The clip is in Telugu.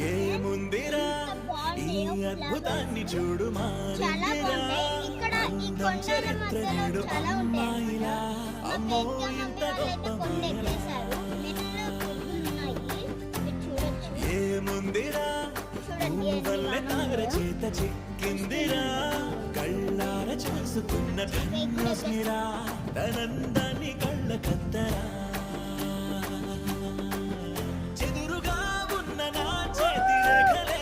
ఏముందిరా ఈ అద్భుతాన్ని చూడు చరిత్ర నేడు అమ్మాయిలా అమ్మో ఇంత గొప్ప ఏముందిరా వల్లే తార చేత చిక్కిందిరా కళ్ళార చూసుకున్న రశ్మిరా తనందాన్ని కళ్ళ కత్తరా చెదురుగా ఉన్న నా చేతి రేఖలే